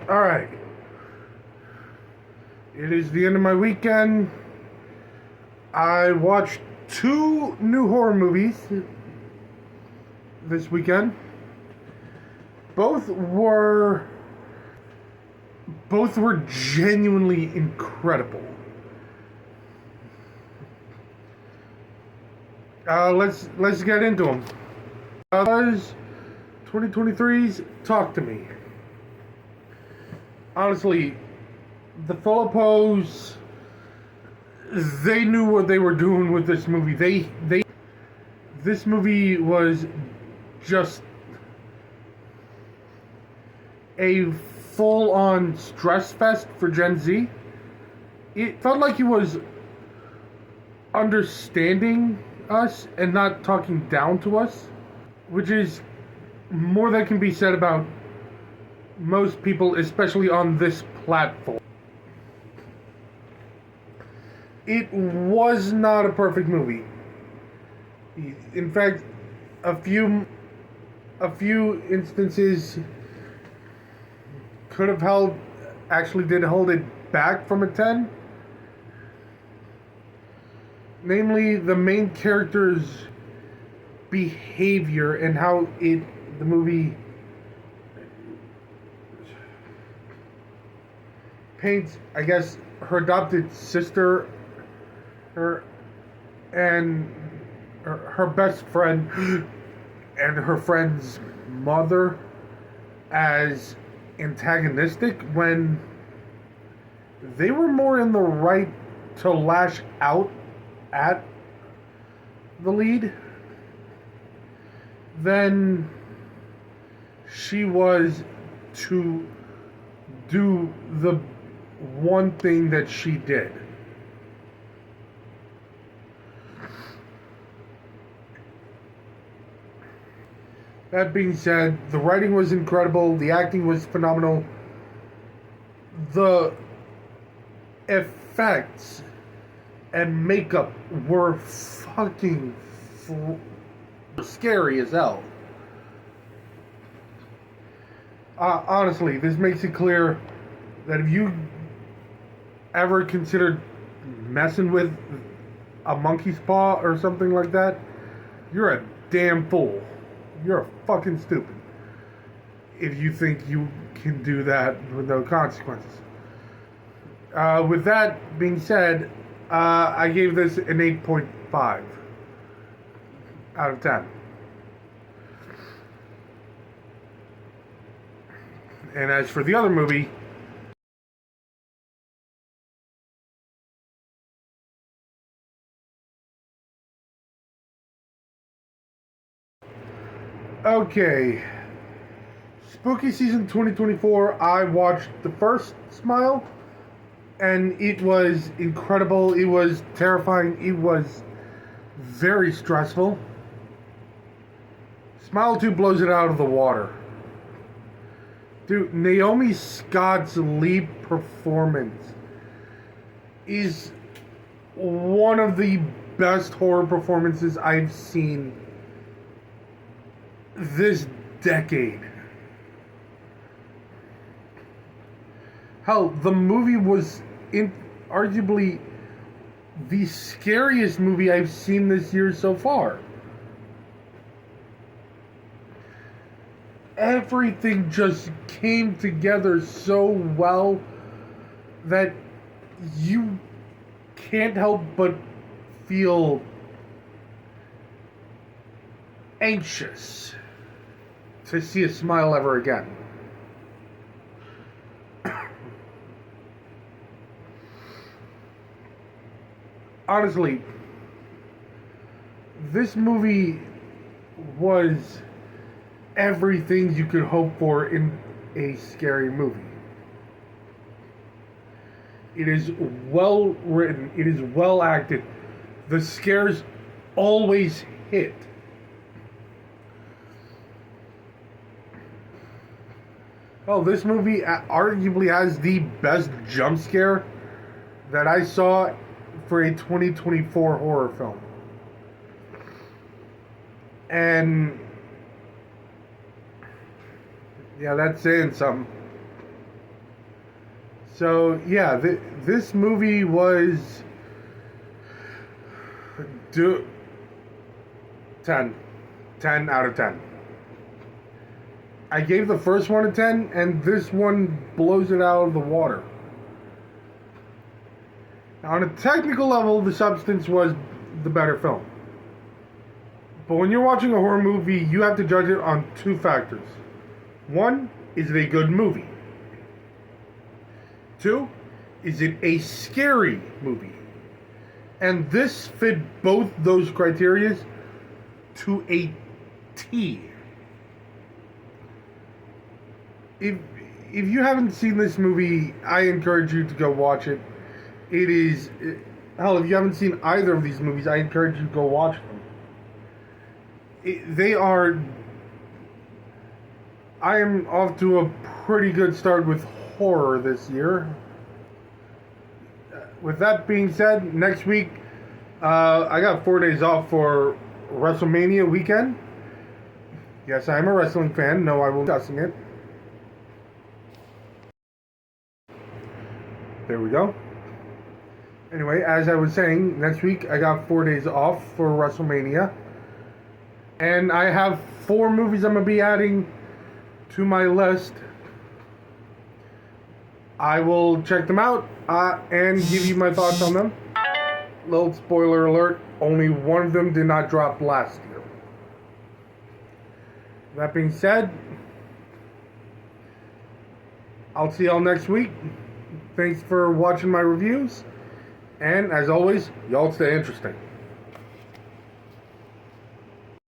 Alright. It is the end of my weekend. I watched two new horror movies this weekend. Both were genuinely incredible. Let's get into them. 2023's Talk to Me. Honestly, the Filippos, they knew what they were doing with this movie. This movie was just a full-on stress fest for Gen Z. It felt like he was understanding us and not talking down to us, which is more than can be said about most people, especially on this platform. It was not a perfect movie. In fact, a few instances could have did hold it back from a 10. Namely, the main character's behavior and how the movie paints, I guess, her adopted sister, her best friend, and her friend's mother as antagonistic when they were more in the right to lash out at the lead than she was to do the one thing that she did. That being said, the writing was incredible, the acting was phenomenal, the effects and makeup were fucking scary as hell. Honestly, this makes it clear that if you ever considered messing with a monkey's paw or something like that, you're a damn fool. You're fucking stupid if you think you can do that with no consequences. With that being said, I gave this an 8.5 out of 10. And as for the other movie, okay, Spooky Season 2024, I watched the first Smile, and it was incredible, it was terrifying, it was very stressful. Smile 2 blows it out of the water. Dude, Naomi Scott's lead performance is one of the best horror performances I've seen this decade. Hell, the movie was arguably the scariest movie I've seen this year so far. Everything just came together so well that you can't help but feel anxious to see a Smile ever again. Honestly, this movie was everything you could hope for in a scary movie. It is well written, it is well acted. The scares always hit. Oh, this movie arguably has the best jump scare that I saw for a 2024 horror film. And yeah, that's saying something. So yeah, this movie was do 10, 10 out of 10. I gave the first one a 10, and this one blows it out of the water. On a technical level, The Substance was the better film. But when you're watching a horror movie, you have to judge it on two factors. One, is it a good movie? Two, is it a scary movie? And this fit both those criteria to a T. If you haven't seen this movie, I encourage you to go watch it. It is hell. If you haven't seen either of these movies, I encourage you to go watch them. They are. I am off to a pretty good start with horror this year. With that being said, next week I got 4 days off for WrestleMania weekend. Yes, I am a wrestling fan. No, I will be discussing it. There we go. Anyway, as I was saying, next week I got 4 days off for WrestleMania. And I have 4 movies I'm going to be adding to my list. I will check them out and give you my thoughts on them. Little spoiler alert, only one of them did not drop last year. That being said, I'll see y'all next week. Thanks for watching my reviews. And as always, y'all stay interesting.